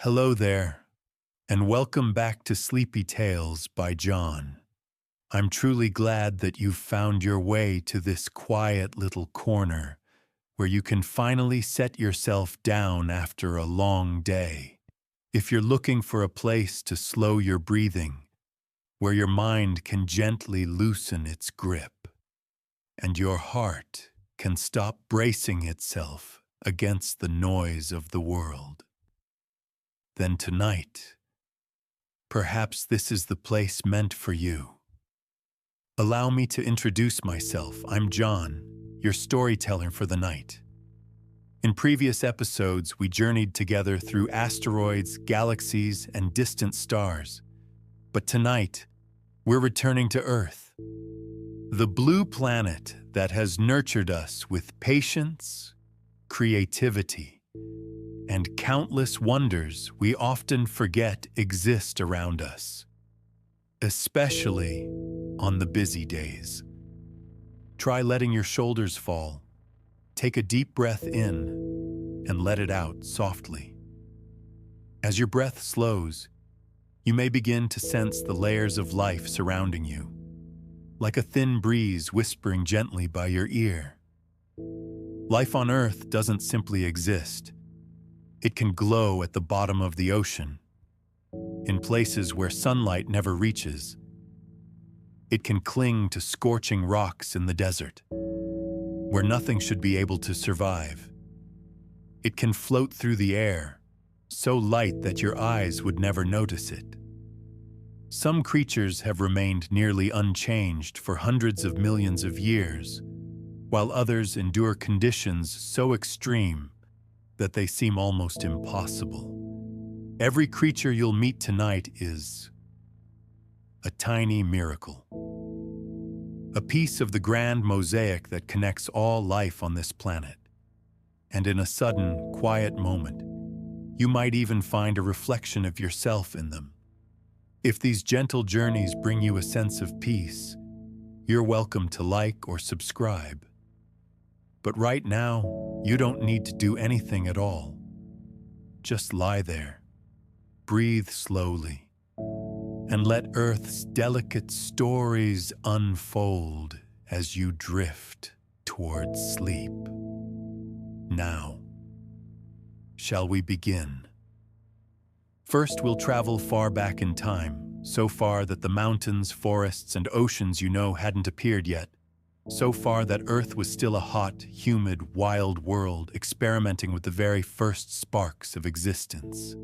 Hello there, and welcome back to Sleepy Tales by John. I'm truly glad that you've found your way to this quiet little corner where you can finally set yourself down after a long day. If you're looking for a place to slow your breathing, where your mind can gently loosen its grip, and your heart can stop bracing itself against the noise of the world, then tonight, perhaps this is the place meant for you. Allow me to introduce myself. I'm John, your storyteller for the night. In previous episodes, we journeyed together through asteroids, galaxies, and distant stars. But tonight, we're returning to Earth, the blue planet that has nurtured us with patience, creativity, and countless wonders we often forget exist around us, especially on the busy days. Try letting your shoulders fall. Take a deep breath in and let it out softly. As your breath slows, you may begin to sense the layers of life surrounding you, like a thin breeze whispering gently by your ear. Life on Earth doesn't simply exist. It can glow at the bottom of the ocean, in places where sunlight never reaches. It can cling to scorching rocks in the desert, where nothing should be able to survive. It can float through the air, so light that your eyes would never notice it. Some creatures have remained nearly unchanged for hundreds of millions of years, while others endure conditions so extreme that they seem almost impossible. Every creature you'll meet tonight is a tiny miracle, a piece of the grand mosaic that connects all life on this planet. And in a sudden, quiet moment, you might even find a reflection of yourself in them. If these gentle journeys bring you a sense of peace, you're welcome to like or subscribe. But right now, you don't need to do anything at all. Just lie there, breathe slowly, and let Earth's delicate stories unfold as you drift towards sleep. Now, shall we begin? First, we'll travel far back in time, so far that the mountains, forests, and oceans you know hadn't appeared yet. So far that Earth was still a hot, humid, wild world experimenting with the very first sparks of existence.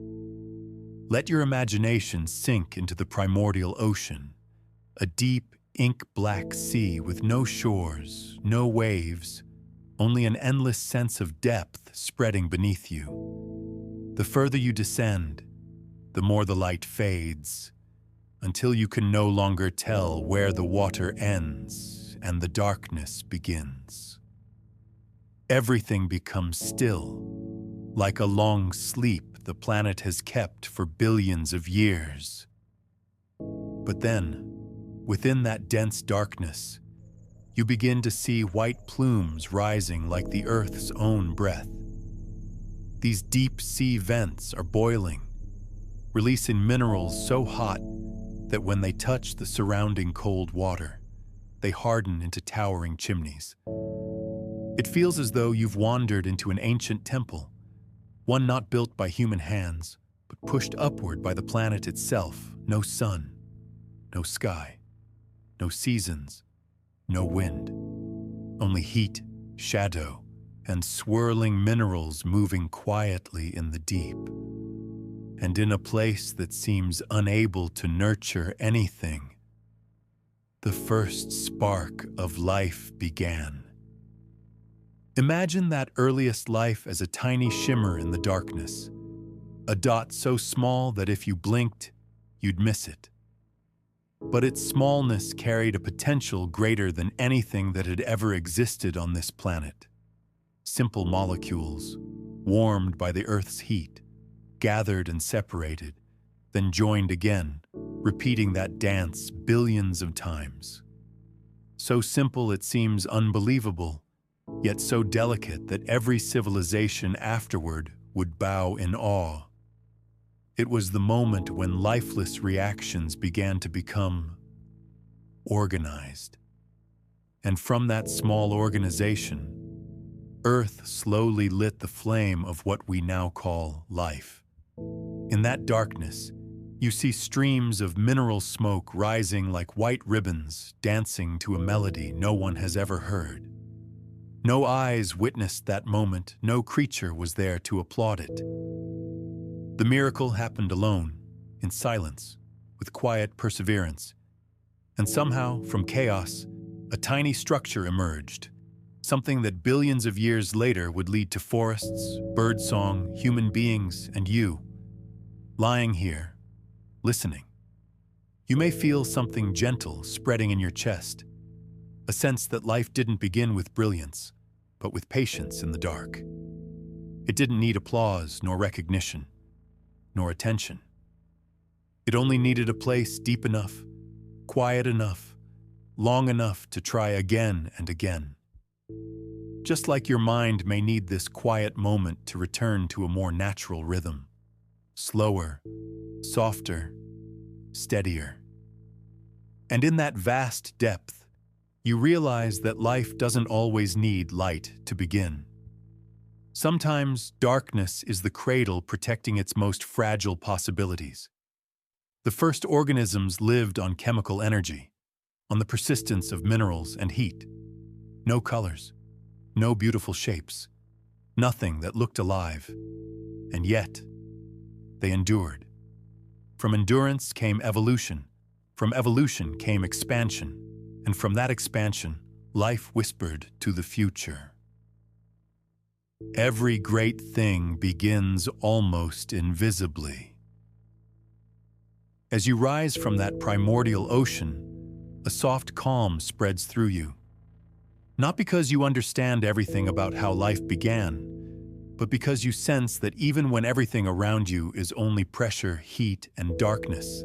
Let your imagination sink into the primordial ocean, a deep, ink-black sea with no shores, no waves, only an endless sense of depth spreading beneath you. The further you descend, the more the light fades, until you can no longer tell where the water ends and the darkness begins. Everything becomes still, like a long sleep the planet has kept for billions of years. But then, within that dense darkness, you begin to see white plumes rising like the Earth's own breath. These deep sea vents are boiling, releasing minerals so hot that when they touch the surrounding cold water, they harden into towering chimneys. It feels as though you've wandered into an ancient temple, one not built by human hands, but pushed upward by the planet itself. No sun, no sky, no seasons, no wind. Only heat, shadow, and swirling minerals moving quietly in the deep. And in a place that seems unable to nurture anything, the first spark of life began. Imagine that earliest life as a tiny shimmer in the darkness, a dot so small that if you blinked, you'd miss it. But its smallness carried a potential greater than anything that had ever existed on this planet. Simple molecules, warmed by the Earth's heat, gathered and separated, then joined again, repeating that dance billions of times. So simple it seems unbelievable, yet so delicate that every civilization afterward would bow in awe. It was the moment when lifeless reactions began to become organized. And from that small organization, Earth slowly lit the flame of what we now call life. In that darkness, you see streams of mineral smoke rising like white ribbons, dancing to a melody no one has ever heard. No eyes witnessed that moment, no creature was there to applaud it. The miracle happened alone, in silence, with quiet perseverance. And somehow, from chaos, a tiny structure emerged, something that billions of years later would lead to forests, birdsong, human beings, and you, lying here, listening. You may feel something gentle spreading in your chest, a sense that life didn't begin with brilliance, but with patience in the dark. It didn't need applause, nor recognition, nor attention. It only needed a place deep enough, quiet enough, long enough to try again and again. Just like your mind may need this quiet moment to return to a more natural rhythm, slower, softer, steadier. And in that vast depth, you realize that life doesn't always need light to begin. Sometimes darkness is the cradle protecting its most fragile possibilities. The first organisms lived on chemical energy, on the persistence of minerals and heat. No colors, no beautiful shapes, nothing that looked alive. And yet, they endured. From endurance came evolution, from evolution came expansion, and from that expansion, life whispered to the future. Every great thing begins almost invisibly. As you rise from that primordial ocean, a soft calm spreads through you. Not because you understand everything about how life began, but because you sense that even when everything around you is only pressure, heat, and darkness,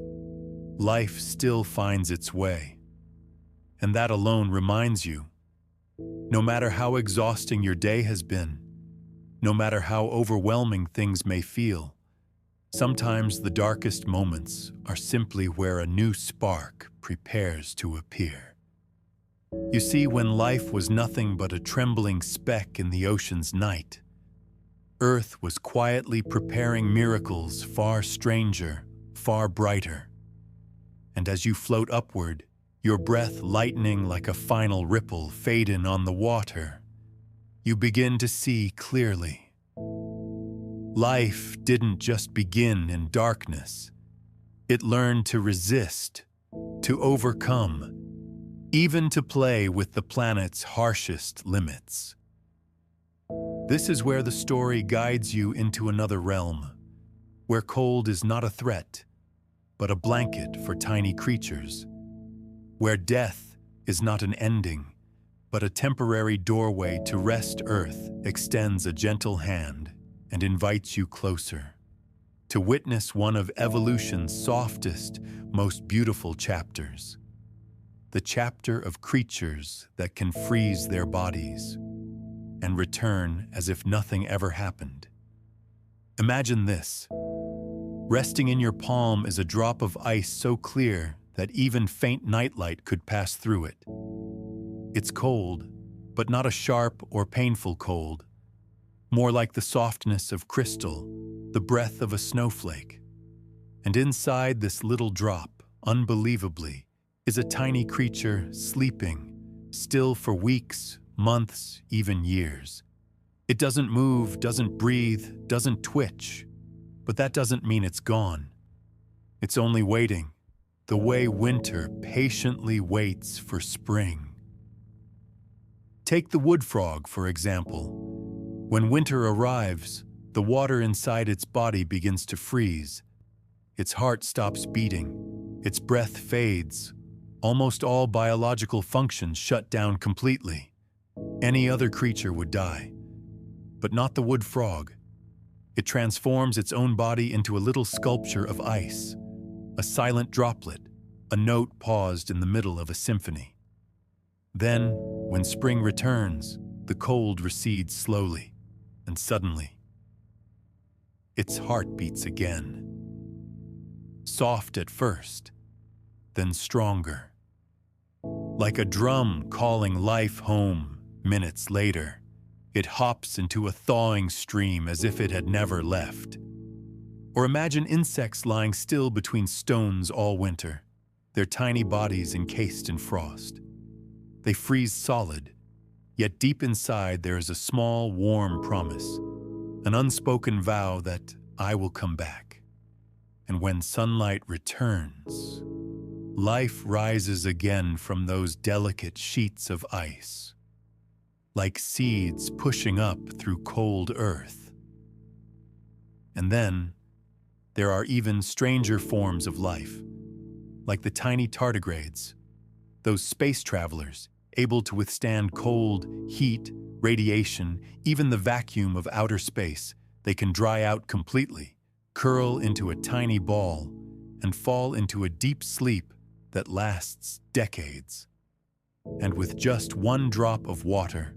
life still finds its way. And that alone reminds you, no matter how exhausting your day has been, no matter how overwhelming things may feel, sometimes the darkest moments are simply where a new spark prepares to appear. You see, when life was nothing but a trembling speck in the ocean's night, Earth was quietly preparing miracles far stranger, far brighter. And as you float upward, your breath lightening like a final ripple fading on the water, you begin to see clearly. Life didn't just begin in darkness. It learned to resist, to overcome, even to play with the planet's harshest limits. This is where the story guides you into another realm, where cold is not a threat, but a blanket for tiny creatures, where death is not an ending, but a temporary doorway to rest. Earth extends a gentle hand and invites you closer, to witness one of evolution's softest, most beautiful chapters, the chapter of creatures that can freeze their bodies and return as if nothing ever happened. Imagine this. Resting in your palm is a drop of ice so clear that even faint nightlight could pass through it. It's cold, but not a sharp or painful cold, more like the softness of crystal, the breath of a snowflake. And inside this little drop, unbelievably, is a tiny creature sleeping, still for weeks, months, even years. It doesn't move, doesn't breathe, doesn't twitch, but that doesn't mean it's gone. It's only waiting, the way winter patiently waits for spring. Take the wood frog, for example. When winter arrives, the water inside its body begins to freeze. Its heart stops beating, its breath fades, almost all biological functions shut down completely. Any other creature would die, but not the wood frog. It transforms its own body into a little sculpture of ice, a silent droplet, a note paused in the middle of a symphony. Then, when spring returns, the cold recedes slowly, and suddenly, its heart beats again. soft at first, then stronger. Like a drum calling life home minutes later, it hops into a thawing stream as if it had never left. Or imagine insects lying still between stones all winter, their tiny bodies encased in frost. They freeze solid, yet deep inside there is a small, warm promise, an unspoken vow that I will come back. And when sunlight returns, life rises again from those delicate sheets of ice, like seeds pushing up through cold earth. And then there are even stranger forms of life, like the tiny tardigrades, those space travelers able to withstand cold, heat, radiation, even the vacuum of outer space. They can dry out completely, curl into a tiny ball, and fall into a deep sleep that lasts decades. And with just one drop of water,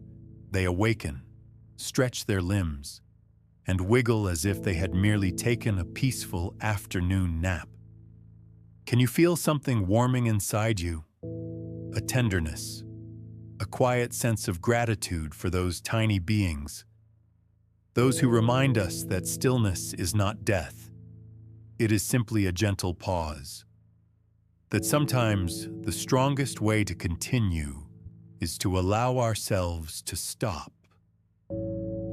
they awaken, stretch their limbs, and wiggle as if they had merely taken a peaceful afternoon nap. Can you feel something warming inside you? A tenderness, a quiet sense of gratitude for those tiny beings, those who remind us that stillness is not death. It is simply a gentle pause. That sometimes the strongest way to continue is to allow ourselves to stop.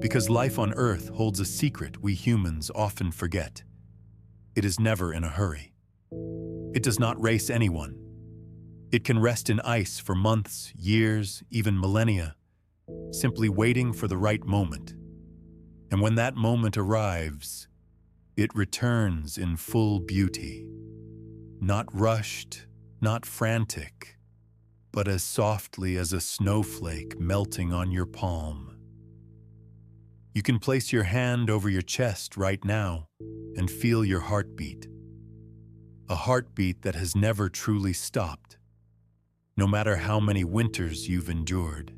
Because life on Earth holds a secret we humans often forget. It is never in a hurry. It does not race anyone. It can rest in ice for months, years, even millennia, simply waiting for the right moment. And when that moment arrives, it returns in full beauty. Not rushed, not frantic, but as softly as a snowflake melting on your palm. You can place your hand over your chest right now and feel your heartbeat. A heartbeat that has never truly stopped, no matter how many winters you've endured.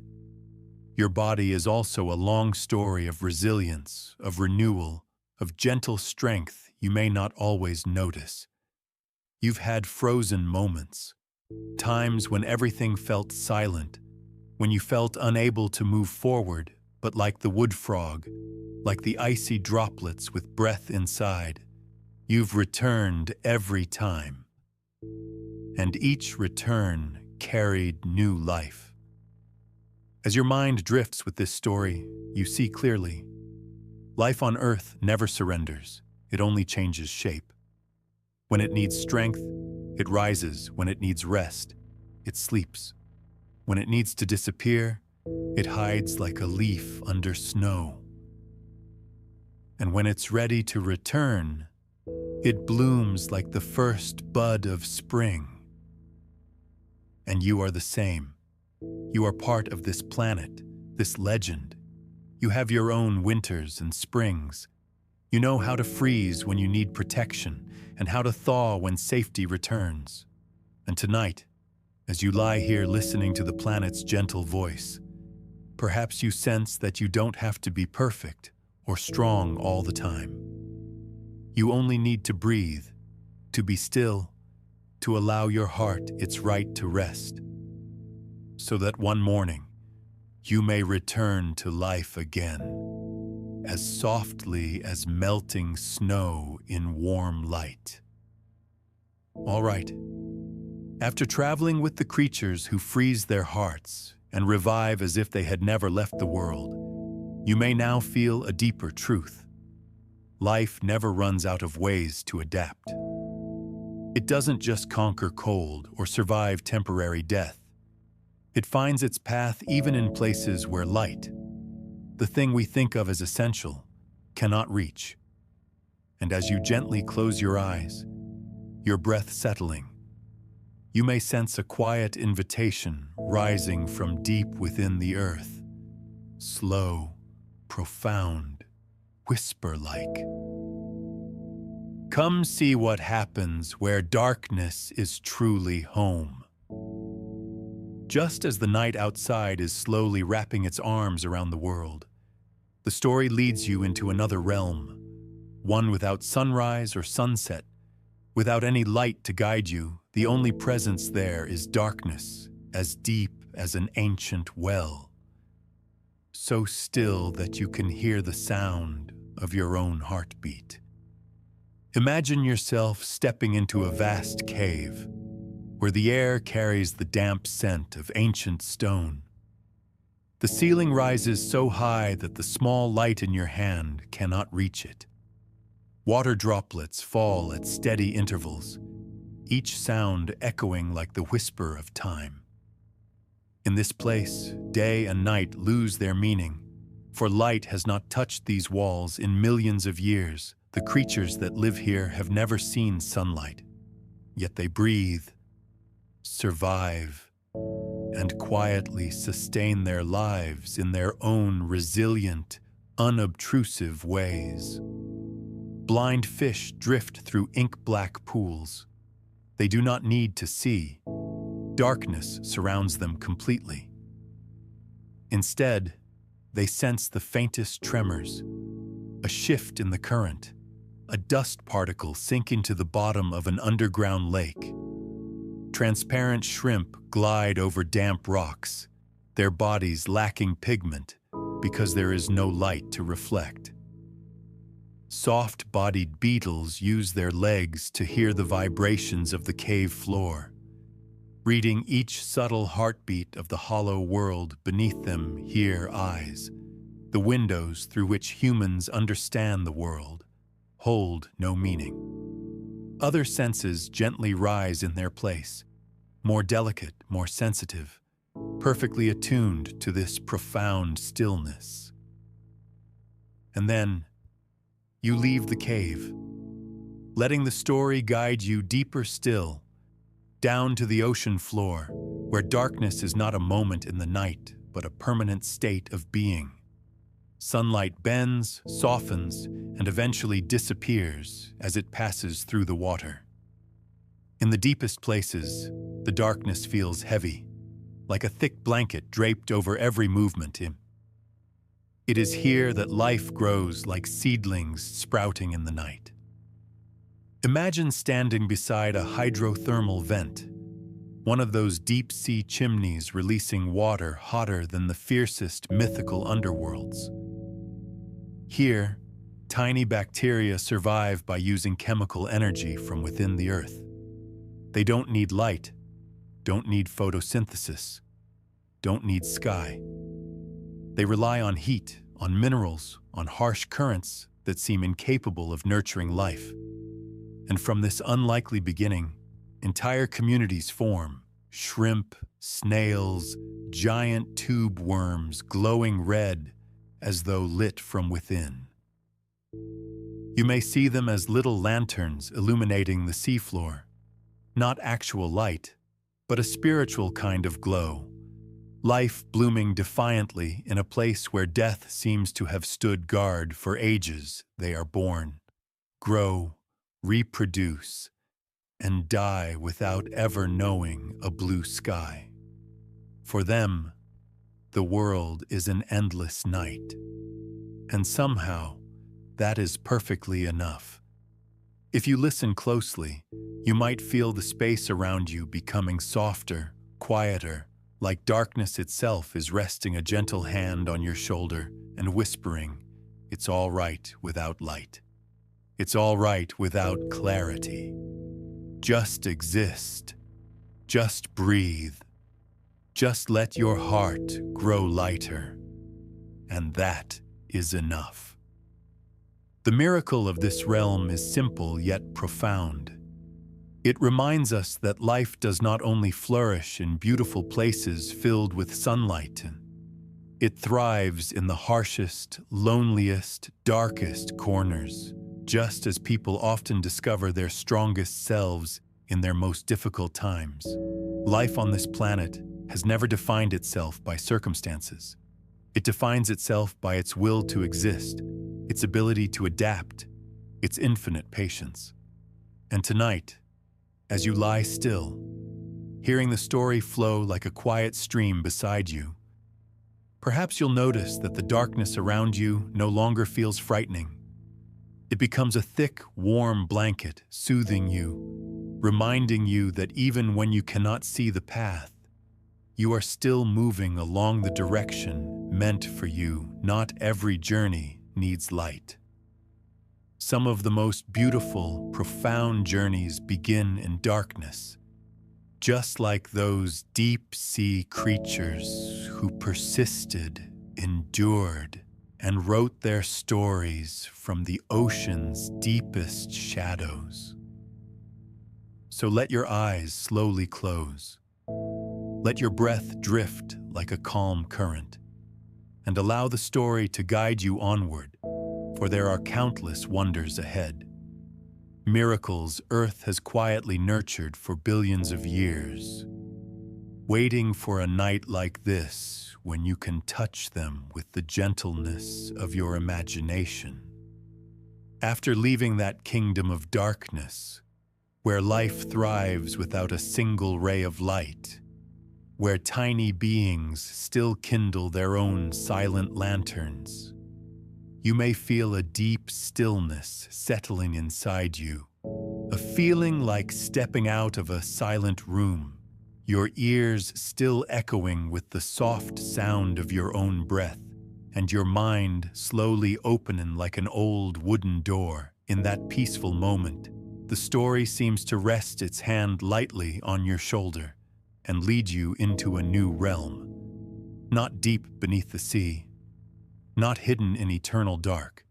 Your body is also a long story of resilience, of renewal, of gentle strength you may not always notice. You've had frozen moments, times when everything felt silent, when you felt unable to move forward, but like the wood frog, like the icy droplets with breath inside, you've returned every time. And each return carried new life. As your mind drifts with this story, you see clearly. Life on Earth never surrenders, it only changes shape. When it needs strength, it rises. When it needs rest, it sleeps. When it needs to disappear, it hides like a leaf under snow. And when it's ready to return, it blooms like the first bud of spring. And you are the same. You are part of this planet, this legend. You have your own winters and springs. You know how to freeze when you need protection and how to thaw when safety returns. And tonight, as you lie here listening to the planet's gentle voice, perhaps you sense that you don't have to be perfect or strong all the time. You only need to breathe, to be still, to allow your heart its right to rest, so that one morning you may return to life again, as softly as melting snow in warm light. All right. After traveling with the creatures who freeze their hearts and revive as if they had never left the world, you may now feel a deeper truth. Life never runs out of ways to adapt. It doesn't just conquer cold or survive temporary death. It finds its path even in places where light, the thing we think of as essential, cannot reach. And as you gently close your eyes, your breath settling, you may sense a quiet invitation rising from deep within the earth, slow, profound, whisper-like. Come see what happens where darkness is truly home. Just as the night outside is slowly wrapping its arms around the world, the story leads you into another realm, one without sunrise or sunset, Without any light to guide you, the only presence there is darkness, as deep as an ancient well, so still that you can hear the sound of your own heartbeat. Imagine yourself stepping into a vast cave, where the air carries the damp scent of ancient stone. The ceiling rises so high that the small light in your hand cannot reach it. Water droplets fall at steady intervals, each sound echoing like the whisper of time. In this place, day and night lose their meaning, for light has not touched these walls in millions of years. The creatures that live here have never seen sunlight, yet they breathe, survive, and quietly sustain their lives in their own resilient, unobtrusive ways. Blind fish drift through ink-black pools. They do not need to see. Darkness surrounds them completely. Instead, they sense the faintest tremors, a shift in the current, a dust particle sink into the bottom of an underground lake. Transparent shrimp glide over damp rocks, their bodies lacking pigment because there is no light to reflect. Soft-bodied beetles use their legs to hear the vibrations of the cave floor, reading each subtle heartbeat of the hollow world beneath them. Here, eyes, the windows through which humans understand the world, hold no meaning. Other senses gently rise in their place, more delicate, more sensitive, perfectly attuned to this profound stillness. And then, you leave the cave, letting the story guide you deeper still, down to the ocean floor, where darkness is not a moment in the night, but a permanent state of being. Sunlight bends, softens, and eventually disappears as it passes through the water. In the deepest places, the darkness feels heavy, like a thick blanket draped over every movement. It is here that life grows like seedlings sprouting in the night. Imagine standing beside a hydrothermal vent, one of those deep-sea chimneys releasing water hotter than the fiercest mythical underworlds. Here, tiny bacteria survive by using chemical energy from within the earth. They don't need light, don't need photosynthesis, don't need sky. They rely on heat, on minerals, on harsh currents that seem incapable of nurturing life. And from this unlikely beginning, entire communities form: shrimp, snails, giant tube worms glowing red as though lit from within. You may see them as little lanterns illuminating the seafloor, not actual light, but a spiritual kind of glow. Life blooming defiantly in a place where death seems to have stood guard for ages. They are born, grow, reproduce, and die without ever knowing a blue sky. For them, the world is an endless night, and somehow that is perfectly enough. If you listen closely, you might feel the space around you becoming softer, quieter, like darkness itself is resting a gentle hand on your shoulder and whispering, "It's all right without light. It's all right without clarity. Just exist. Just breathe. Just let your heart grow lighter. And that is enough." The miracle of this realm is simple yet profound. It reminds us that life does not only flourish in beautiful places filled with sunlight. It thrives in the harshest, loneliest, darkest corners, just as people often discover their strongest selves in their most difficult times. Life on this planet has never defined itself by circumstances. It defines itself by its will to exist, its ability to adapt, its infinite patience. And tonight, as you lie still, hearing the story flow like a quiet stream beside you, perhaps you'll notice that the darkness around you no longer feels frightening. It becomes a thick, warm blanket, soothing you, reminding you that even when you cannot see the path, you are still moving along the direction meant for you. Not every journey needs light. Some of the most beautiful, profound journeys begin in darkness, just like those deep-sea creatures who persisted, endured, and wrote their stories from the ocean's deepest shadows. So let your eyes slowly close. Let your breath drift like a calm current, and allow the story to guide you onward, for there are countless wonders ahead. Miracles Earth has quietly nurtured for billions of years, waiting for a night like this when you can touch them with the gentleness of your imagination. After leaving that kingdom of darkness, where life thrives without a single ray of light, where tiny beings still kindle their own silent lanterns, you may feel a deep stillness settling inside you, a feeling like stepping out of a silent room, your ears still echoing with the soft sound of your own breath, and your mind slowly opening like an old wooden door. In that peaceful moment, the story seems to rest its hand lightly on your shoulder and lead you into a new realm, not deep beneath the sea, not hidden in eternal dark,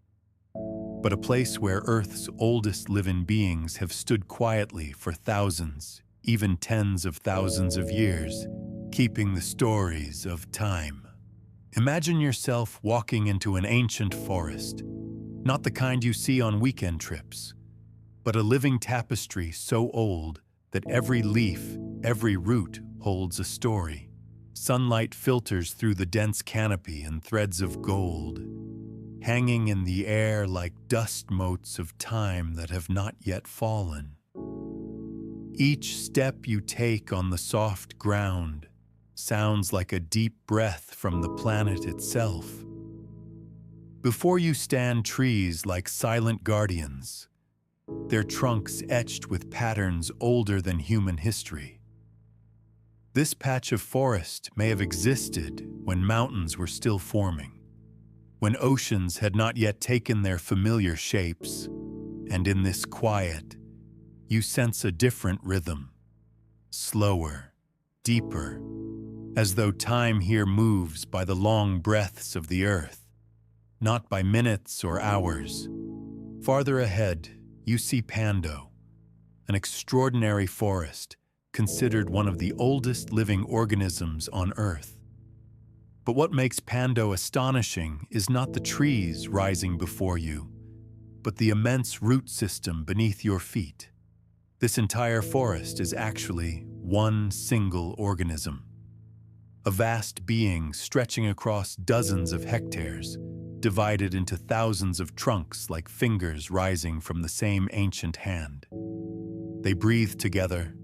but a place where Earth's oldest living beings have stood quietly for thousands, even tens of thousands of years, keeping the stories of time. Imagine yourself walking into an ancient forest, not the kind you see on weekend trips, but a living tapestry so old that every leaf, every root holds a story. Sunlight filters through the dense canopy in threads of gold, hanging in the air like dust motes of time that have not yet fallen. Each step you take on the soft ground sounds like a deep breath from the planet itself. Before you stand trees like silent guardians, their trunks etched with patterns older than human history. This patch of forest may have existed when mountains were still forming, when oceans had not yet taken their familiar shapes, and in this quiet, you sense a different rhythm, slower, deeper, as though time here moves by the long breaths of the earth, not by minutes or hours. Farther ahead, you see Pando, an extraordinary forest considered one of the oldest living organisms on Earth. But what makes Pando astonishing is not the trees rising before you, but the immense root system beneath your feet. This entire forest is actually one single organism, a vast being stretching across dozens of hectares, divided into thousands of trunks like fingers rising from the same ancient hand. They breathe together,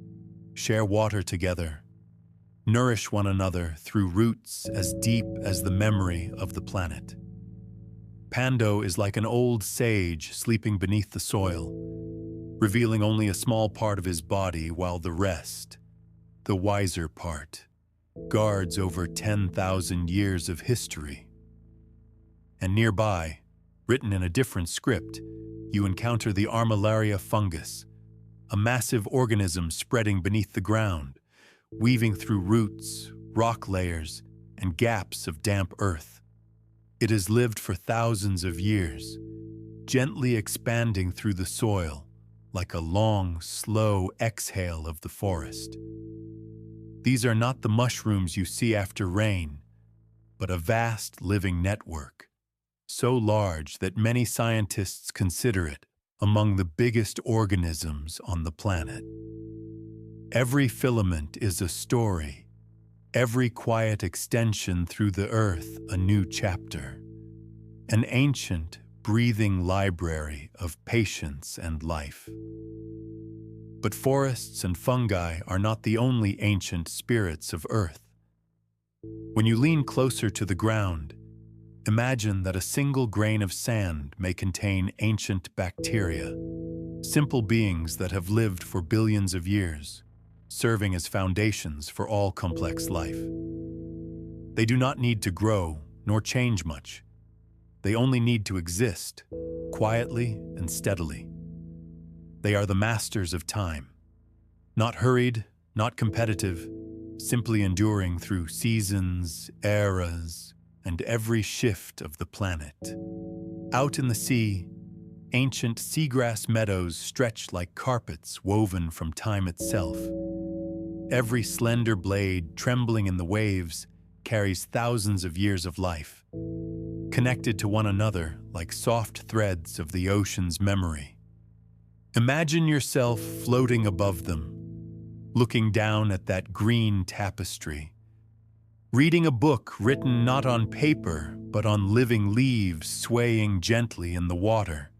share water together, nourish one another through roots as deep as the memory of the planet. Pando is like an old sage sleeping beneath the soil, revealing only a small part of his body while the rest, the wiser part, guards over 10,000 years of history. And nearby, written in a different script, you encounter the Armillaria fungus, a massive organism spreading beneath the ground, weaving through roots, rock layers, and gaps of damp earth. It has lived for thousands of years, gently expanding through the soil like a long, slow exhale of the forest. These are not the mushrooms you see after rain, but a vast living network, so large that many scientists consider it among the biggest organisms on the planet. Every filament is a story, every quiet extension through the earth a new chapter, an ancient, breathing library of patience and life. But forests and fungi are not the only ancient spirits of Earth. When you lean closer to the ground, Imagine that a single grain of sand may contain ancient bacteria, simple beings that have lived for billions of years, serving as foundations for all complex life. They do not need to grow nor change much. They only need to exist, quietly and steadily. They are the masters of time, not hurried, not competitive, simply enduring through seasons, eras, and every shift of the planet. Out in the sea, ancient seagrass meadows stretch like carpets woven from time itself. Every slender blade trembling in the waves carries thousands of years of life, connected to one another like soft threads of the ocean's memory. Imagine yourself floating above them, looking down at that green tapestry, reading a book written not on paper but on living leaves swaying gently in the water.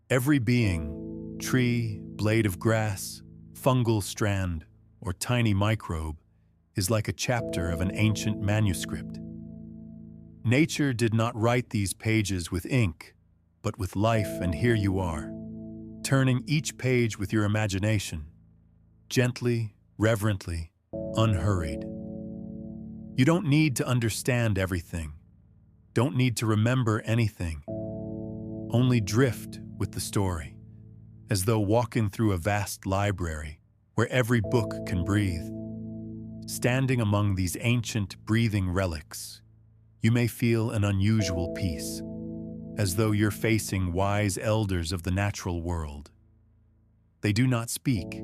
Every being, tree, blade of grass, fungal strand, or tiny microbe, is like a chapter of an ancient manuscript. Nature did not write these pages with ink, but with life, and here you are, turning each page with your imagination, gently, reverently, unhurried. You don't need to understand everything, don't need to remember anything. Only drift with the story, as though walking through a vast library where every book can breathe. Standing among these ancient breathing relics, you may feel an unusual peace, as though you're facing wise elders of the natural world. They do not speak,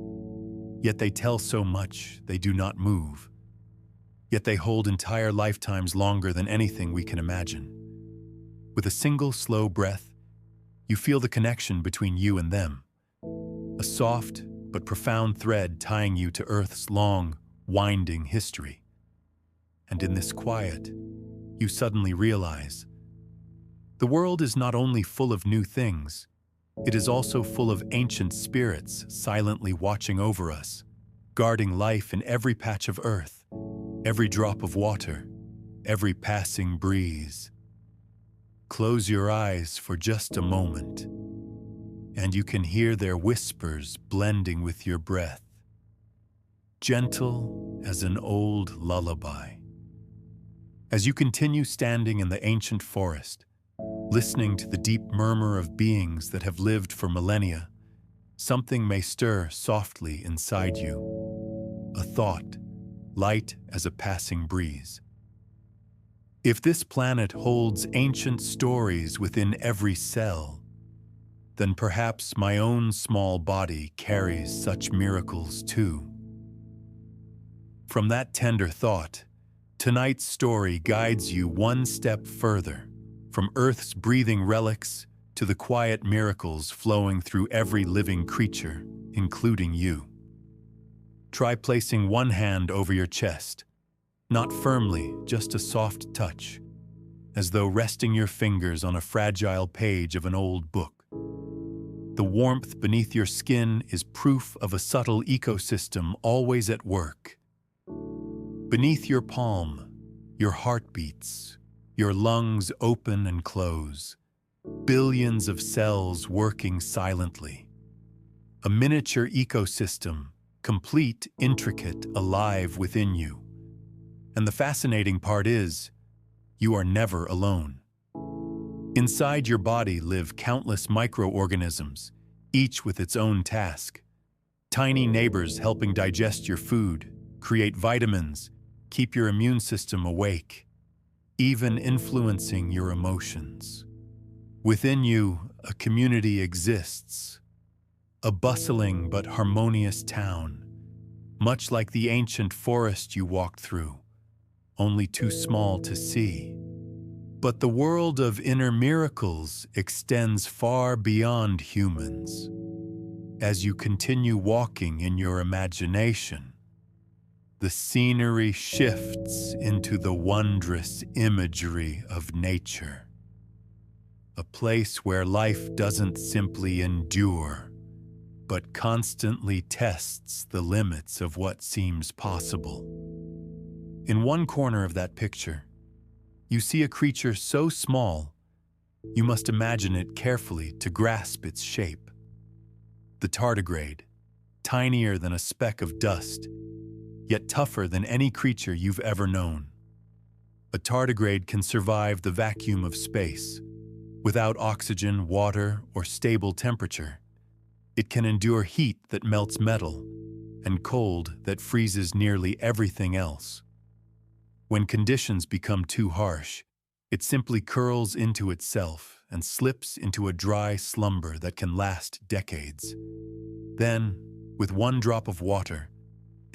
yet they tell so much. They do not move, yet they hold entire lifetimes longer than anything we can imagine. With a single slow breath, you feel the connection between you and them, a soft but profound thread tying you to Earth's long, winding history. And in this quiet, you suddenly realize the world is not only full of new things, it is also full of ancient spirits silently watching over us, guarding life in every patch of earth, every drop of water, every passing breeze. Close your eyes for just a moment, and you can hear their whispers blending with your breath, gentle as an old lullaby. As you continue standing in the ancient forest, listening to the deep murmur of beings that have lived for millennia, something may stir softly inside you, a thought, light as a passing breeze. If this planet holds ancient stories within every cell, then perhaps my own small body carries such miracles too. From that tender thought, tonight's story guides you one step further, from Earth's breathing relics to the quiet miracles flowing through every living creature, including you. Try placing one hand over your chest, not firmly, just a soft touch, as though resting your fingers on a fragile page of an old book. The warmth beneath your skin is proof of a subtle ecosystem always at work. Beneath your palm, your heart beats, your lungs open and close, billions of cells working silently. A miniature ecosystem, complete, intricate, alive within you. And the fascinating part is, you are never alone. Inside your body live countless microorganisms, each with its own task. Tiny neighbors helping digest your food, create vitamins, keep your immune system awake, even influencing your emotions. Within you, a community exists, a bustling but harmonious town, much like the ancient forest you walked through, only too small to see. But the world of inner miracles extends far beyond humans. As you continue walking in your imagination, the scenery shifts into the wondrous imagery of nature. A place where life doesn't simply endure, but constantly tests the limits of what seems possible. In one corner of that picture, You see a creature so small, you must imagine it carefully to grasp its shape. The tardigrade, tinier than a speck of dust, yet tougher than any creature you've ever known. A tardigrade can survive the vacuum of space, without oxygen, water, or stable temperature. It can endure heat that melts metal and cold that freezes nearly everything else. When conditions become too harsh, it simply curls into itself and slips into a dry slumber that can last decades. Then, with one drop of water,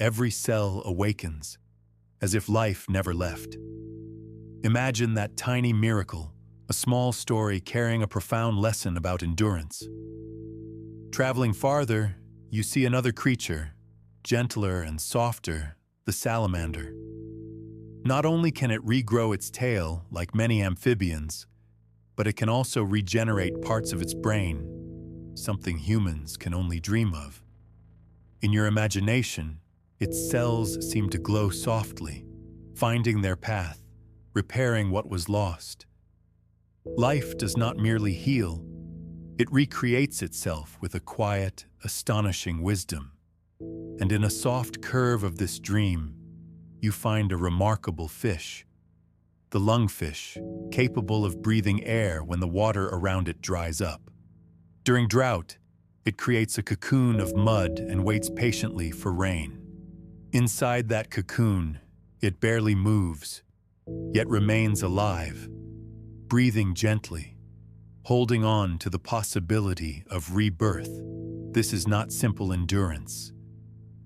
every cell awakens, as if life never left. Imagine that tiny miracle, a small story carrying a profound lesson about endurance. Traveling farther, you see another creature, gentler and softer, the salamander. Not only can it regrow its tail, like many amphibians, but it can also regenerate parts of its brain, something humans can only dream of. In your imagination, its cells seem to glow softly, finding their path, repairing what was lost. Life does not merely heal, it recreates itself with a quiet, astonishing wisdom. And in a soft curve of this dream, you find a remarkable fish, the lungfish, capable of breathing air when the water around it dries up. During drought, it creates a cocoon of mud and waits patiently for rain. Inside that cocoon, it barely moves, yet remains alive, breathing gently, holding on to the possibility of rebirth. This is not simple endurance.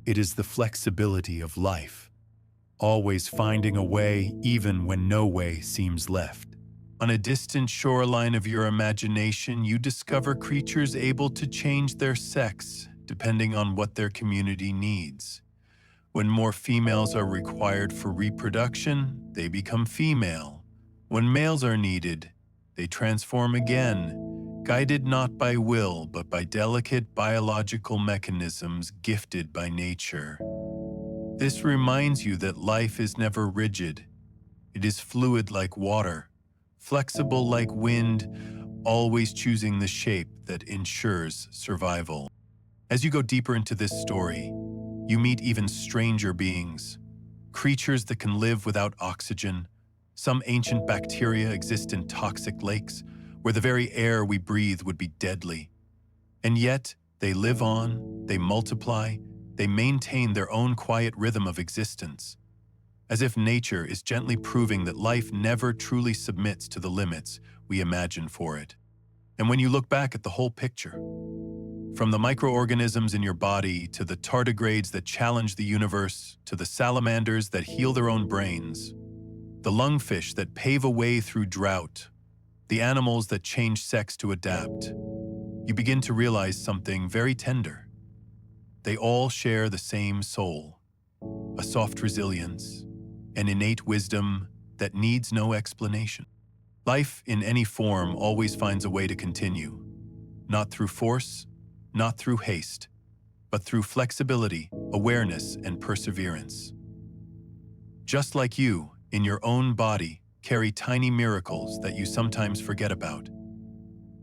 It is the flexibility of life, always finding a way even when no way seems left. On a distant shoreline of your imagination, you discover creatures able to change their sex depending on what their community needs. When more females are required for reproduction, they become female. When males are needed, they transform again, guided not by will but by delicate biological mechanisms gifted by nature. This reminds you that life is never rigid. It is fluid like water, flexible like wind, always choosing the shape that ensures survival. As you go deeper into this story, you meet even stranger beings, creatures that can live without oxygen. Some ancient bacteria exist in toxic lakes, where the very air we breathe would be deadly. And yet, they live on, they multiply, they maintain their own quiet rhythm of existence, as if nature is gently proving that life never truly submits to the limits we imagine for it. And when you look back at the whole picture, from the microorganisms in your body to the tardigrades that challenge the universe, to the salamanders that heal their own brains, the lungfish that pave a way through drought, the animals that change sex to adapt, you begin to realize something very tender. They all share the same soul, a soft resilience, an innate wisdom that needs no explanation. Life in any form always finds a way to continue, not through force, not through haste, but through flexibility, awareness, and perseverance. Just like you, in your own body, carry tiny miracles that you sometimes forget about.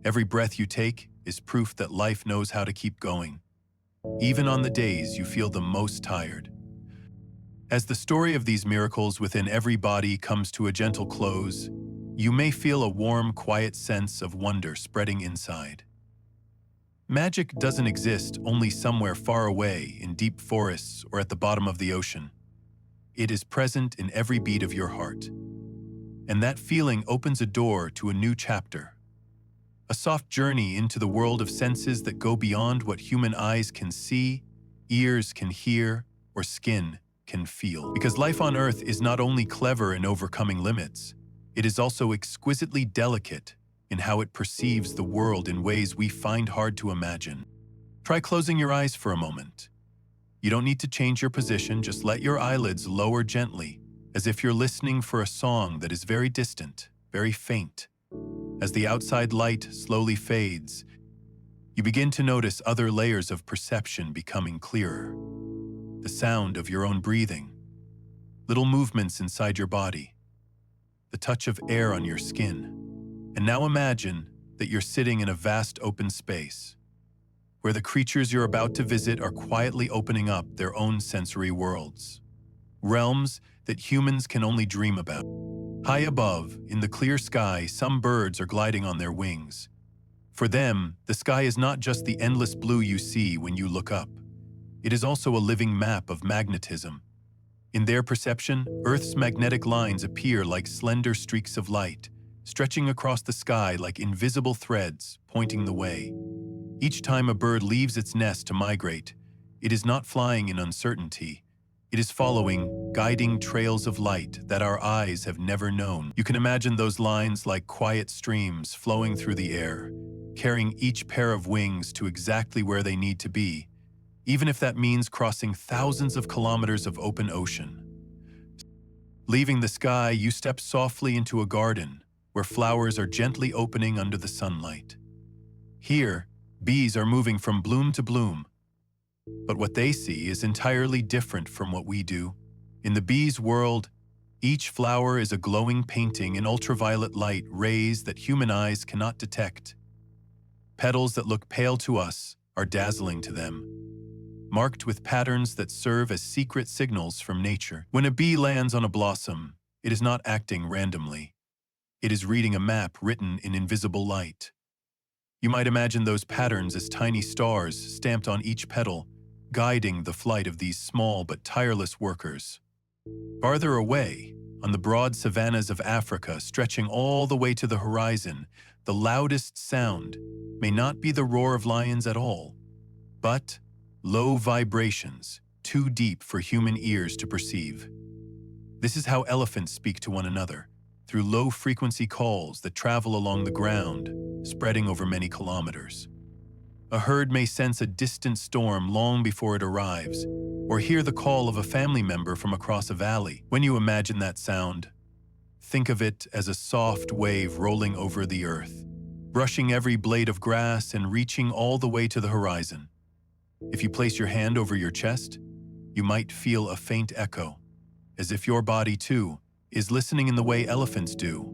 Every breath you take is proof that life knows how to keep going, even on the days you feel the most tired. As the story of these miracles within every body comes to a gentle close, you may feel a warm, quiet sense of wonder spreading inside. Magic doesn't exist only somewhere far away in deep forests or at the bottom of the ocean. It is present in every beat of your heart. And that feeling opens a door to a new chapter, a soft journey into the world of senses that go beyond what human eyes can see, ears can hear, or skin can feel. Because life on Earth is not only clever in overcoming limits, it is also exquisitely delicate in how it perceives the world in ways we find hard to imagine. Try closing your eyes for a moment. You don't need to change your position, just let your eyelids lower gently, as if you're listening for a song that is very distant, very faint. As the outside light slowly fades, you begin to notice other layers of perception becoming clearer. The sound of your own breathing, little movements inside your body, the touch of air on your skin. And now imagine that you're sitting in a vast open space, where the creatures you're about to visit are quietly opening up their own sensory worlds. Realms that humans can only dream about. High above, in the clear sky, some birds are gliding on their wings. For them, the sky is not just the endless blue you see when you look up. It is also a living map of magnetism. In their perception, Earth's magnetic lines appear like slender streaks of light, stretching across the sky like invisible threads, pointing the way. Each time a bird leaves its nest to migrate, it is not flying in uncertainty. It is following, guiding trails of light that our eyes have never known. You can imagine those lines like quiet streams flowing through the air, carrying each pair of wings to exactly where they need to be, even if that means crossing thousands of kilometers of open ocean. Leaving the sky, you step softly into a garden where flowers are gently opening under the sunlight. Here, bees are moving from bloom to bloom, but what they see is entirely different from what we do. In the bees' world, each flower is a glowing painting in ultraviolet light rays that human eyes cannot detect. Petals that look pale to us are dazzling to them, marked with patterns that serve as secret signals from nature. When a bee lands on a blossom, it is not acting randomly. It is reading a map written in invisible light. You might imagine those patterns as tiny stars stamped on each petal, guiding the flight of these small but tireless workers. Farther away, on the broad savannas of Africa, stretching all the way to the horizon, the loudest sound may not be the roar of lions at all, but low vibrations, too deep for human ears to perceive. This is how elephants speak to one another, through low-frequency calls that travel along the ground, spreading over many kilometers. A herd may sense a distant storm long before it arrives, or hear the call of a family member from across a valley. When you imagine that sound, think of it as a soft wave rolling over the earth, brushing every blade of grass and reaching all the way to the horizon. If you place your hand over your chest, you might feel a faint echo, as if your body, too, is listening in the way elephants do,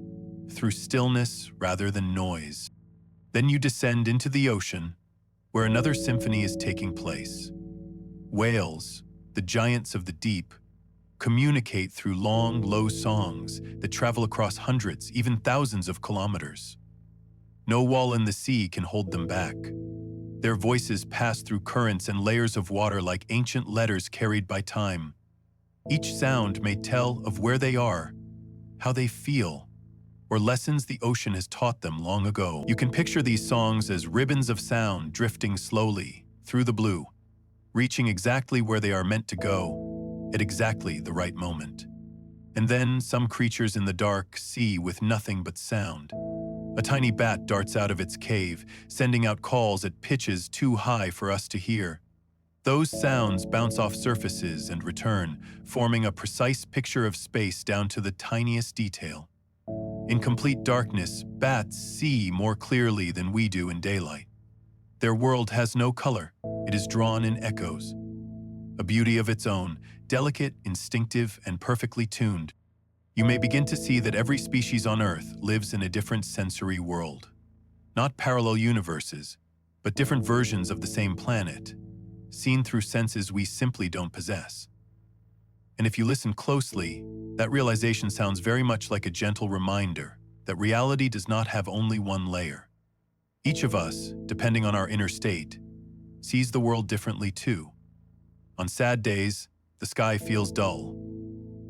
through stillness rather than noise. Then you descend into the ocean, where another symphony is taking place. Whales, the giants of the deep, communicate through long, low songs that travel across hundreds, even thousands of kilometers. No wall in the sea can hold them back. Their voices pass through currents and layers of water like ancient letters carried by time. Each sound may tell of where they are, how they feel, or lessons the ocean has taught them long ago. You can picture these songs as ribbons of sound drifting slowly through the blue, reaching exactly where they are meant to go, at exactly the right moment. And then some creatures in the dark see with nothing but sound. A tiny bat darts out of its cave, sending out calls at pitches too high for us to hear. Those sounds bounce off surfaces and return, forming a precise picture of space down to the tiniest detail. In complete darkness, bats see more clearly than we do in daylight. Their world has no color. It is drawn in echoes. A beauty of its own, delicate, instinctive, and perfectly tuned. You may begin to see that every species on Earth lives in a different sensory world. Not parallel universes, but different versions of the same planet, seen through senses we simply don't possess. And if you listen closely, that realization sounds very much like a gentle reminder that reality does not have only one layer. Each of us, depending on our inner state, sees the world differently too. On sad days, the sky feels dull.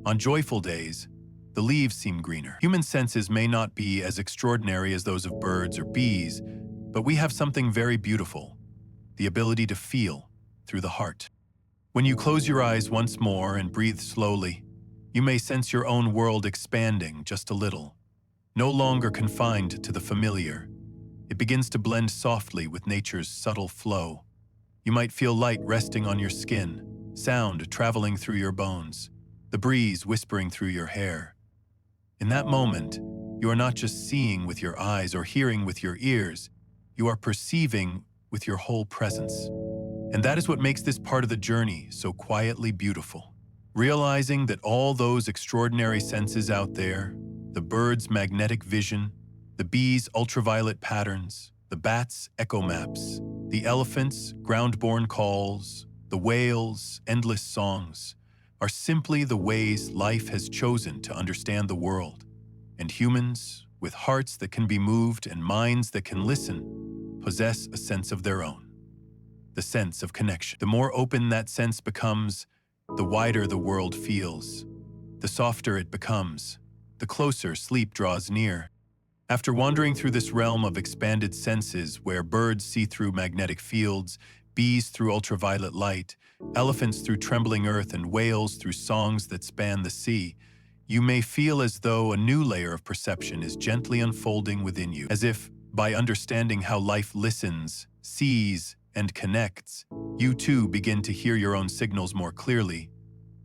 On joyful days, the leaves seem greener. Human senses may not be as extraordinary as those of birds or bees, but we have something very beautiful, the ability to feel through the heart. When you close your eyes once more and breathe slowly, you may sense your own world expanding just a little. No longer confined to the familiar, it begins to blend softly with nature's subtle flow. You might feel light resting on your skin, sound traveling through your bones, the breeze whispering through your hair. In that moment, you are not just seeing with your eyes or hearing with your ears, you are perceiving with your whole presence. And that is what makes this part of the journey so quietly beautiful. Realizing that all those extraordinary senses out there, the birds' magnetic vision, the bees' ultraviolet patterns, the bats' echo maps, the elephants' ground-born calls, the whales' endless songs, are simply the ways life has chosen to understand the world. And humans, with hearts that can be moved and minds that can listen, possess a sense of their own. The sense of connection. The more open that sense becomes, the wider the world feels. The softer it becomes, the closer sleep draws near. After wandering through this realm of expanded senses where birds see through magnetic fields, bees through ultraviolet light, elephants through trembling earth, and whales through songs that span the sea, you may feel as though a new layer of perception is gently unfolding within you, as if, by understanding how life listens, sees, and connects, you too begin to hear your own signals more clearly.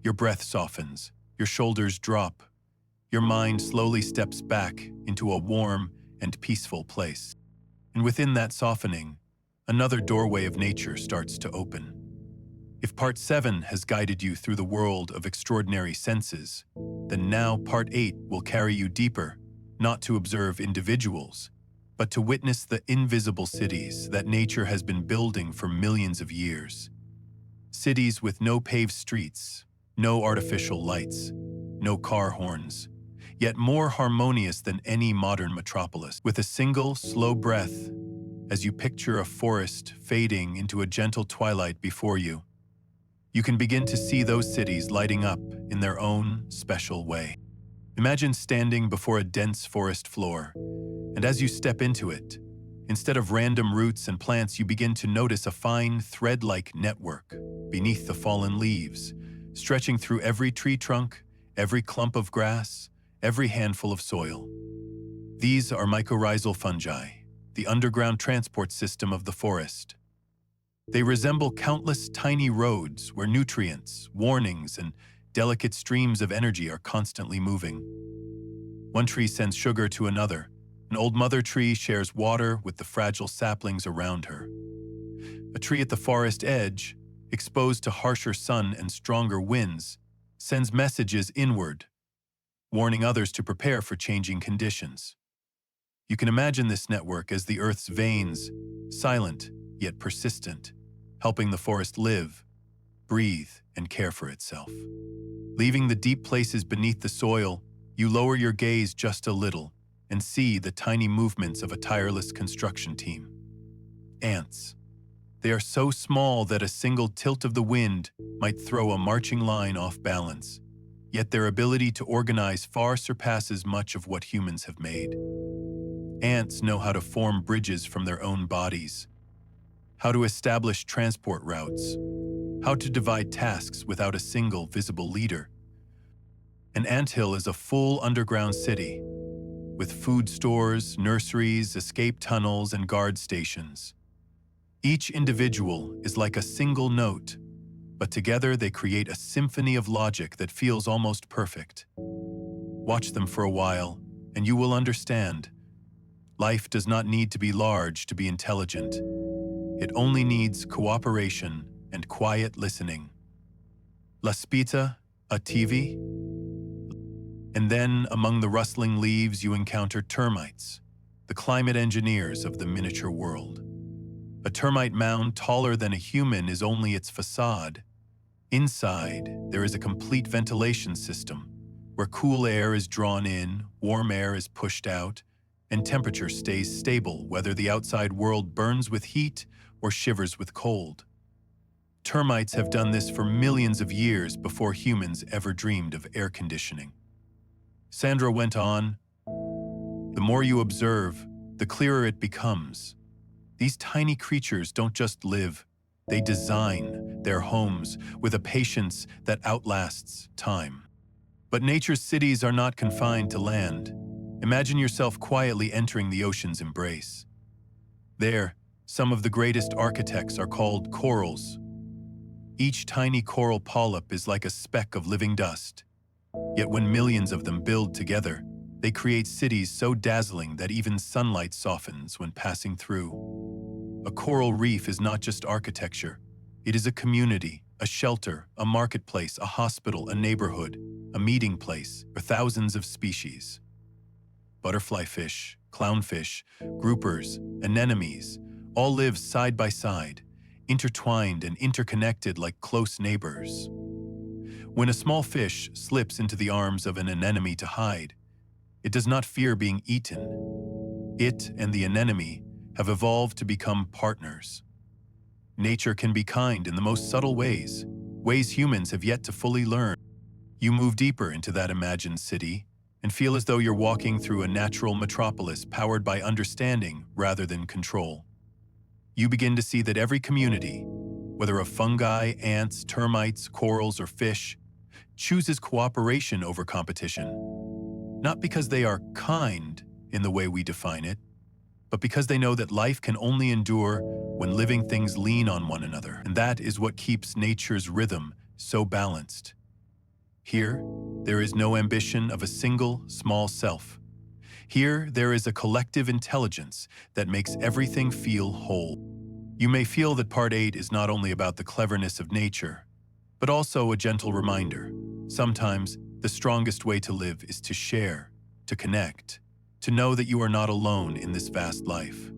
Your breath softens, your shoulders drop, your mind slowly steps back into a warm and peaceful place. And within that softening, another doorway of nature starts to open. If Part 7 has guided you through the world of extraordinary senses, then now Part 8 will carry you deeper, not to observe individuals, but to witness the invisible cities that nature has been building for millions of years. Cities with no paved streets, no artificial lights, no car horns, yet more harmonious than any modern metropolis. With a single, slow breath, as you picture a forest fading into a gentle twilight before you, you can begin to see those cities lighting up in their own special way. Imagine standing before a dense forest floor, and as you step into it, instead of random roots and plants, you begin to notice a fine thread-like network beneath the fallen leaves, stretching through every tree trunk, every clump of grass, every handful of soil. These are mycorrhizal fungi, the underground transport system of the forest. They resemble countless tiny roads where nutrients, warnings, and delicate streams of energy are constantly moving. One tree sends sugar to another. An old mother tree shares water with the fragile saplings around her. A tree at the forest edge, exposed to harsher sun and stronger winds, sends messages inward, warning others to prepare for changing conditions. You can imagine this network as the Earth's veins, silent yet persistent, helping the forest live, breathe, and care for itself. Leaving the deep places beneath the soil, you lower your gaze just a little and see the tiny movements of a tireless construction team. Ants. They are so small that a single tilt of the wind might throw a marching line off balance, yet their ability to organize far surpasses much of what humans have made. Ants know how to form bridges from their own bodies, how to establish transport routes, how to divide tasks without a single visible leader. An anthill is a full underground city, with food stores, nurseries, escape tunnels, and guard stations. Each individual is like a single note, but together they create a symphony of logic that feels almost perfect. Watch them for a while, and you will understand. Life does not need to be large to be intelligent. It only needs cooperation and quiet listening. La spita, a TV? And then, among the rustling leaves, you encounter termites, the climate engineers of the miniature world. A termite mound taller than a human is only its facade. Inside, there is a complete ventilation system, where cool air is drawn in, warm air is pushed out, and temperature stays stable whether the outside world burns with heat or shivers with cold. Termites have done this for millions of years before humans ever dreamed of air conditioning. Sandra went on, "The more you observe, the clearer it becomes. These tiny creatures don't just live, they design their homes with a patience that outlasts time. But nature's cities are not confined to land. Imagine yourself quietly entering the ocean's embrace. There, some of the greatest architects are called corals. Each tiny coral polyp is like a speck of living dust. Yet when millions of them build together, they create cities so dazzling that even sunlight softens when passing through. A coral reef is not just architecture. It is a community, a shelter, a marketplace, a hospital, a neighborhood, a meeting place for thousands of species. butterfly fish, clownfish, groupers, anemones, all live side by side, intertwined and interconnected like close neighbors. When a small fish slips into the arms of an anemone to hide, it does not fear being eaten. It and the anemone have evolved to become partners. Nature can be kind in the most subtle ways, ways humans have yet to fully learn. You move deeper into that imagined city and feel as though you're walking through a natural metropolis powered by understanding rather than control. You begin to see that every community, whether of fungi, ants, termites, corals, or fish, chooses cooperation over competition. Not because they are kind in the way we define it, but because they know that life can only endure when living things lean on one another. And that is what keeps nature's rhythm so balanced. Here, there is no ambition of a single, small self. Here, there is a collective intelligence that makes everything feel whole. You may feel that Part 8 is not only about the cleverness of nature, but also a gentle reminder. Sometimes, the strongest way to live is to share, to connect, to know that you are not alone in this vast life.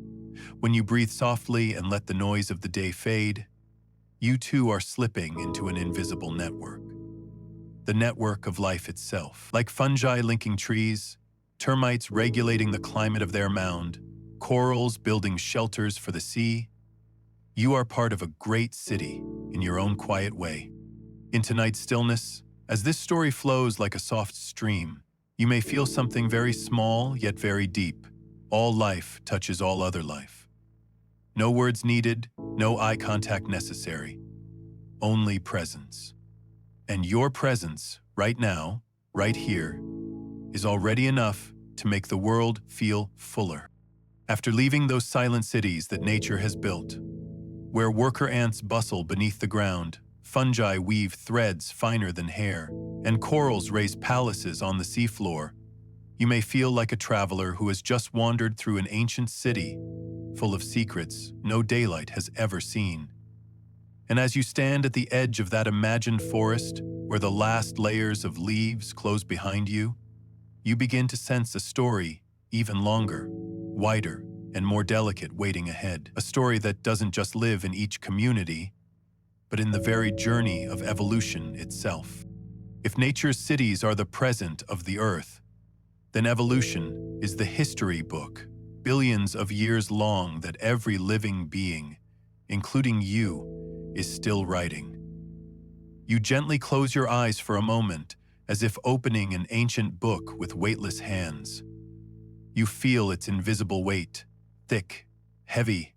When you breathe softly and let the noise of the day fade, you too are slipping into an invisible network. The network of life itself. Like fungi linking trees, termites regulating the climate of their mound, corals building shelters for the sea, you are part of a great city in your own quiet way. In tonight's stillness, as this story flows like a soft stream, you may feel something very small yet very deep. All life touches all other life. No words needed, no eye contact necessary. Only presence. And your presence, right now, right here, is already enough to make the world feel fuller. After leaving those silent cities that nature has built, where worker ants bustle beneath the ground, fungi weave threads finer than hair, and corals raise palaces on the seafloor, you may feel like a traveler who has just wandered through an ancient city full of secrets no daylight has ever seen. And as you stand at the edge of that imagined forest where the last layers of leaves close behind you, you begin to sense a story even longer, wider, and more delicate waiting ahead. A story that doesn't just live in each community, but in the very journey of evolution itself. If nature's cities are the present of the earth, then evolution is the history book, billions of years long, that every living being, including you, is still writing. You gently close your eyes for a moment, as if opening an ancient book with weightless hands. You feel its invisible weight, thick, heavy,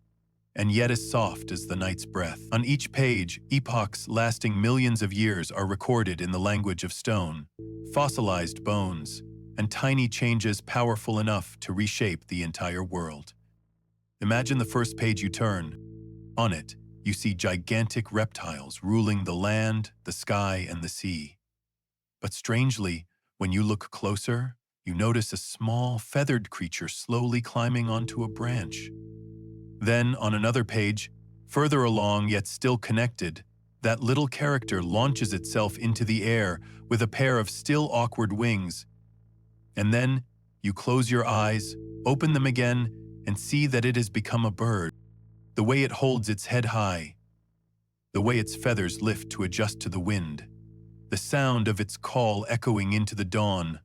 and yet as soft as the night's breath. On each page, epochs lasting millions of years are recorded in the language of stone, fossilized bones, and tiny changes powerful enough to reshape the entire world. Imagine the first page you turn. On it, you see gigantic reptiles ruling the land, the sky, and the sea. But strangely, when you look closer, you notice a small, feathered creature slowly climbing onto a branch. Then, on another page, further along yet still connected, that little character launches itself into the air with a pair of still awkward wings. And then, you close your eyes, open them again, and see that it has become a bird. The way it holds its head high, the way its feathers lift to adjust to the wind, the sound of its call echoing into the dawn.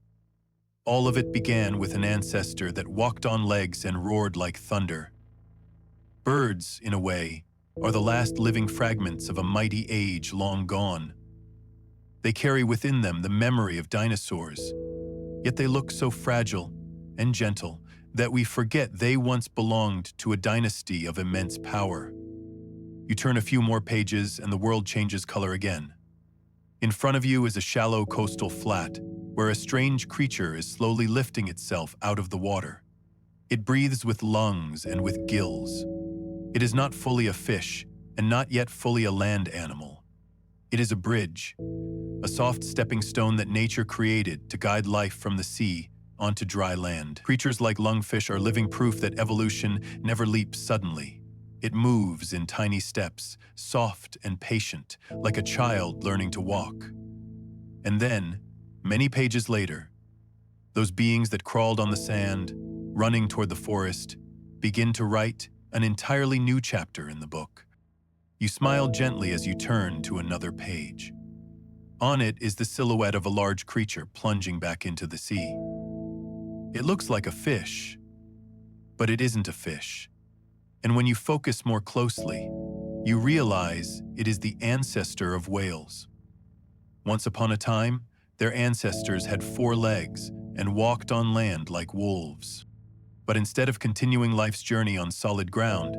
All of it began with an ancestor that walked on legs and roared like thunder. Birds, in a way, are the last living fragments of a mighty age long gone. They carry within them the memory of dinosaurs, yet they look so fragile and gentle that we forget they once belonged to a dynasty of immense power. You turn a few more pages and the world changes color again. In front of you is a shallow coastal flat where a strange creature is slowly lifting itself out of the water. It breathes with lungs and with gills. It is not fully a fish and not yet fully a land animal. It is a bridge, a soft stepping stone that nature created to guide life from the sea onto dry land. Creatures like lungfish are living proof that evolution never leaps suddenly. It moves in tiny steps, soft and patient, like a child learning to walk. And then, many pages later, Those beings that crawled on the sand, running toward the forest, begin to write an entirely new chapter in the book. You smile gently as you turn to another page. On it is the silhouette of a large creature plunging back into the sea. It looks like a fish, but it isn't a fish. And when you focus more closely, you realize it is the ancestor of whales. Once upon a time, their ancestors had 4 legs and walked on land like wolves. But instead of continuing life's journey on solid ground,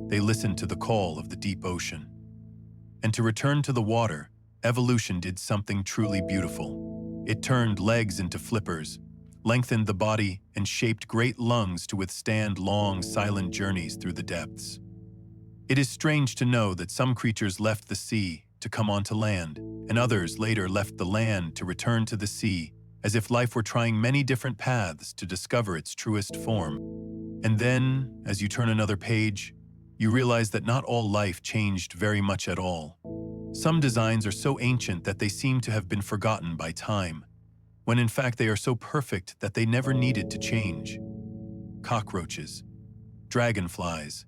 they listened to the call of the deep ocean. And to return to the water, evolution did something truly beautiful. It turned legs into flippers, lengthened the body, and shaped great lungs to withstand long, silent journeys through the depths. It is strange to know that some creatures left the sea to come onto land, and others later left the land to return to the sea, as if life were trying many different paths to discover its truest form. And then, as you turn another page, you realize that not all life changed very much at all. Some designs are so ancient that they seem to have been forgotten by time, when in fact they are so perfect that they never needed to change. Cockroaches, dragonflies,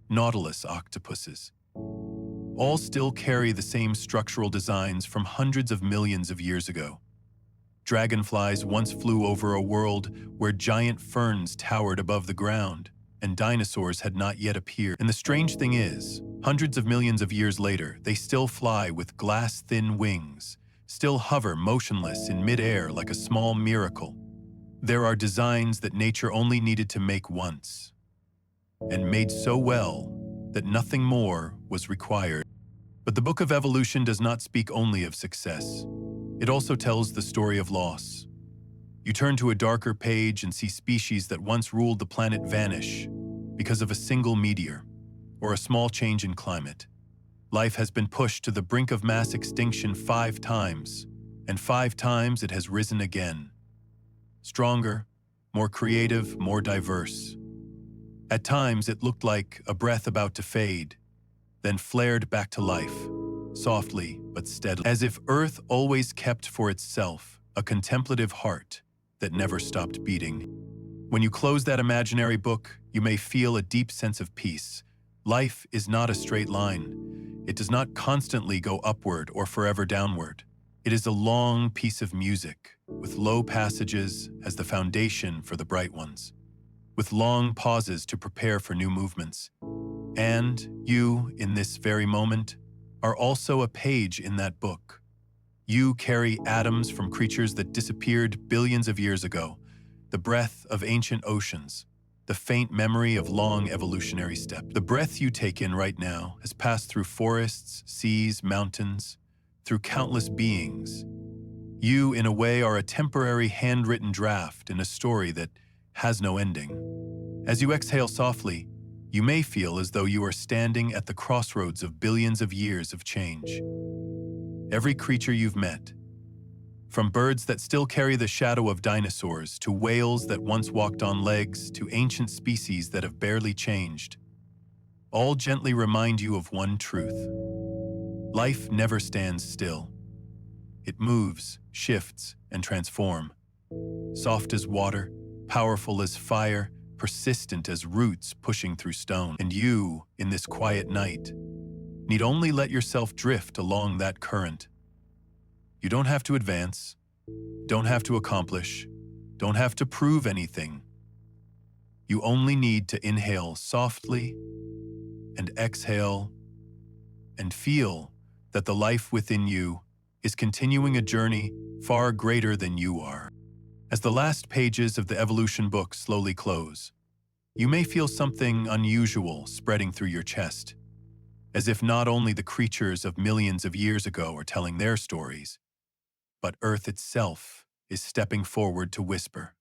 nautilus octopuses, all still carry the same structural designs from hundreds of millions of years ago. Dragonflies once flew over a world where giant ferns towered above the ground, and dinosaurs had not yet appeared. And the strange thing is, hundreds of millions of years later, they still fly with glass-thin wings, still hover motionless in mid-air like a small miracle. There are designs that nature only needed to make once, and made so well that nothing more was required. But the Book of Evolution does not speak only of success. It also tells the story of loss. You turn to a darker page and see species that once ruled the planet vanish because of a single meteor or a small change in climate. Life has been pushed to the brink of mass extinction 5 times, and 5 times it has risen again. Stronger, more creative, more diverse. At times it looked like a breath about to fade, then flared back to life, softly but steadily, as if Earth always kept for itself a contemplative heart that never stopped beating. When you close that imaginary book, you may feel a deep sense of peace. Life is not a straight line. It does not constantly go upward or forever downward. It is a long piece of music, with low passages as the foundation for the bright ones, with long pauses to prepare for new movements. And you, in this very moment, are also a page in that book. You carry atoms from creatures that disappeared billions of years ago, the breath of ancient oceans, the faint memory of long evolutionary steps. The breath you take in right now has passed through forests, seas, mountains, through countless beings. You, in a way, are a temporary handwritten draft in a story that has no ending. As you exhale softly, you may feel as though you are standing at the crossroads of billions of years of change. Every creature you've met, from birds that still carry the shadow of dinosaurs to whales that once walked on legs to ancient species that have barely changed, all gently remind you of one truth. Life never stands still. It moves, shifts, and transforms. Soft as water, powerful as fire, persistent as roots pushing through stone. And you, in this quiet night, need only let yourself drift along that current. You don't have to advance, don't have to accomplish, don't have to prove anything. You only need to inhale softly and exhale and feel that the life within you is continuing a journey far greater than you are. As the last pages of the evolution book slowly close, you may feel something unusual spreading through your chest, as if not only the creatures of millions of years ago are telling their stories, but Earth itself is stepping forward to whisper.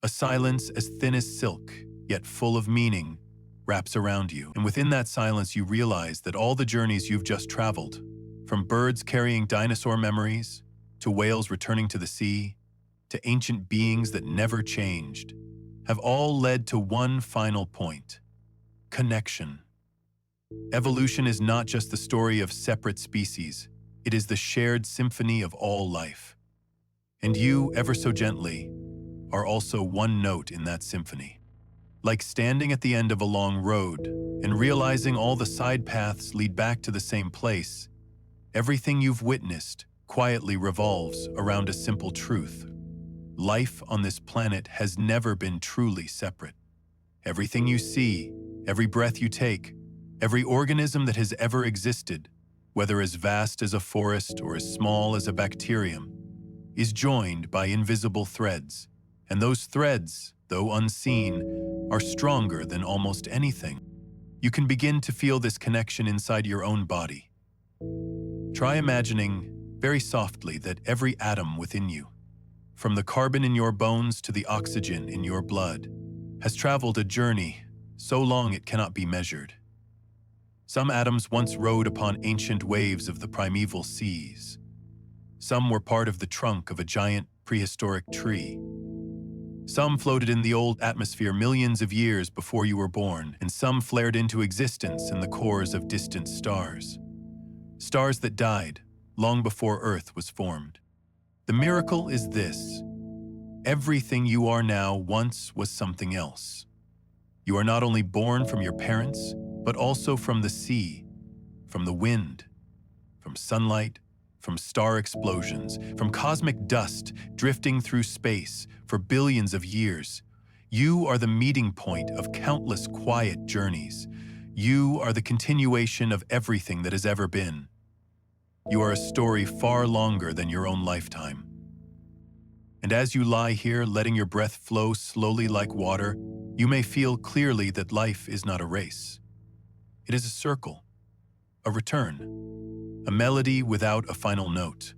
A silence as thin as silk, yet full of meaning, wraps around you. And within that silence, you realize that all the journeys you've just traveled, from birds carrying dinosaur memories, to whales returning to the sea, to ancient beings that never changed, have all led to one final point: connection. Evolution is not just the story of separate species, it is the shared symphony of all life. And you, ever so gently, are also one note in that symphony. Like standing at the end of a long road and realizing all the side paths lead back to the same place, everything you've witnessed quietly revolves around a simple truth. Life on this planet has never been truly separate. Everything you see, every breath you take, every organism that has ever existed, whether as vast as a forest or as small as a bacterium, is joined by invisible threads. And those threads, though unseen, are stronger than almost anything. You can begin to feel this connection inside your own body. Try imagining, very softly, that every atom within you, from the carbon in your bones to the oxygen in your blood, has traveled a journey so long it cannot be measured. Some atoms once rode upon ancient waves of the primeval seas. Some were part of the trunk of a giant prehistoric tree. Some floated in the old atmosphere millions of years before you were born, and some flared into existence in the cores of distant stars. Stars that died long before Earth was formed. The miracle is this: everything you are now once was something else. You are not only born from your parents, but also from the sea, from the wind, from sunlight, from star explosions, from cosmic dust drifting through space for billions of years. You are the meeting point of countless quiet journeys. You are the continuation of everything that has ever been. You are a story far longer than your own lifetime. And as you lie here, letting your breath flow slowly like water, you may feel clearly that life is not a race. It is a circle, a return, a melody without a final note.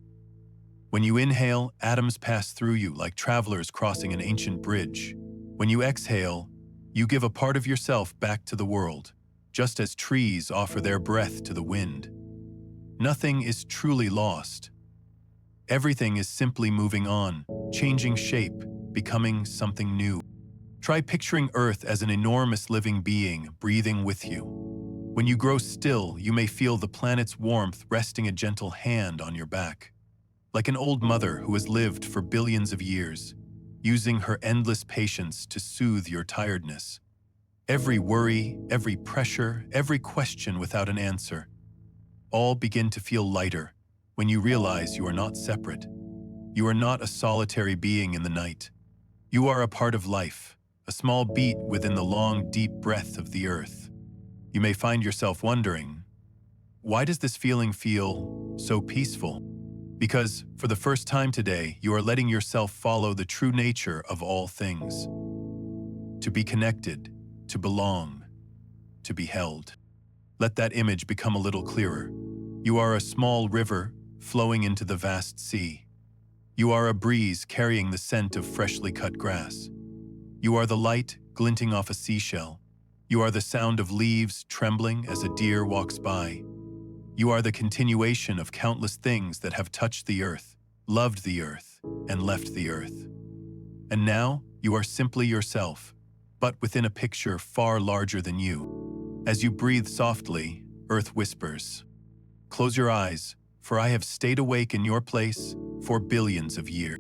When you inhale, atoms pass through you like travelers crossing an ancient bridge. When you exhale, you give a part of yourself back to the world, just as trees offer their breath to the wind. Nothing is truly lost. Everything is simply moving on, changing shape, becoming something new. Try picturing Earth as an enormous living being breathing with you. When you grow still, you may feel the planet's warmth resting a gentle hand on your back. Like an old mother who has lived for billions of years, using her endless patience to soothe your tiredness. Every worry, every pressure, every question without an answer, all begin to feel lighter when you realize you are not separate. You are not a solitary being in the night. You are a part of life, a small beat within the long, deep breath of the earth. You may find yourself wondering, why does this feeling feel so peaceful? Because, for the first time today, you are letting yourself follow the true nature of all things. To be connected, to belong, to be held. Let that image become a little clearer. You are a small river flowing into the vast sea. You are a breeze carrying the scent of freshly cut grass. You are the light glinting off a seashell. You are the sound of leaves trembling as a deer walks by. You are the continuation of countless things that have touched the earth, loved the earth, and left the earth. And now, you are simply yourself, but within a picture far larger than you. As you breathe softly, Earth whispers, "Close your eyes, for I have stayed awake in your place for billions of years."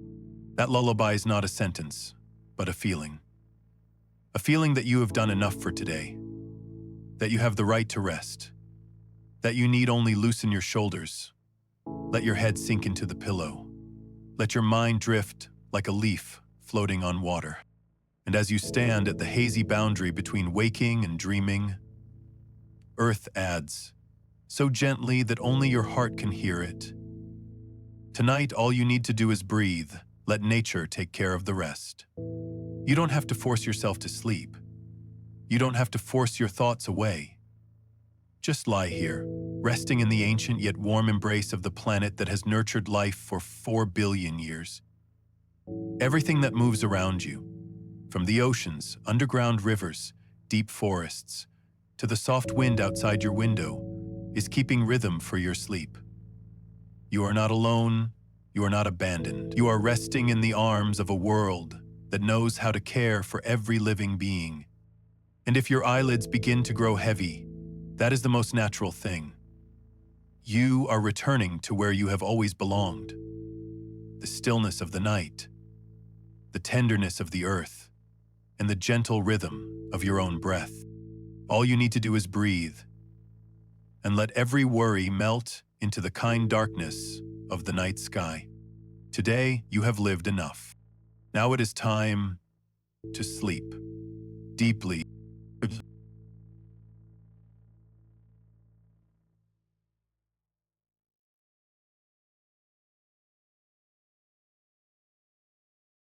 That lullaby is not a sentence, but a feeling. A feeling that you have done enough for today, that you have the right to rest, that you need only loosen your shoulders, let your head sink into the pillow, let your mind drift like a leaf floating on water. And as you stand at the hazy boundary between waking and dreaming, Earth adds, so gently that only your heart can hear it, "Tonight, all you need to do is breathe. Let nature take care of the rest." You don't have to force yourself to sleep. You don't have to force your thoughts away. Just lie here, resting in the ancient yet warm embrace of the planet that has nurtured life for 4 billion years. Everything that moves around you, from the oceans, underground rivers, deep forests, to the soft wind outside your window, is keeping rhythm for your sleep. You are not alone. You are not abandoned. You are resting in the arms of a world that knows how to care for every living being. And if your eyelids begin to grow heavy, that is the most natural thing. You are returning to where you have always belonged. the stillness of the night, the tenderness of the earth, and the gentle rhythm of your own breath. All you need to do is breathe and let every worry melt into the kind darkness of the night sky. Today, you have lived enough. Now it is time to sleep deeply.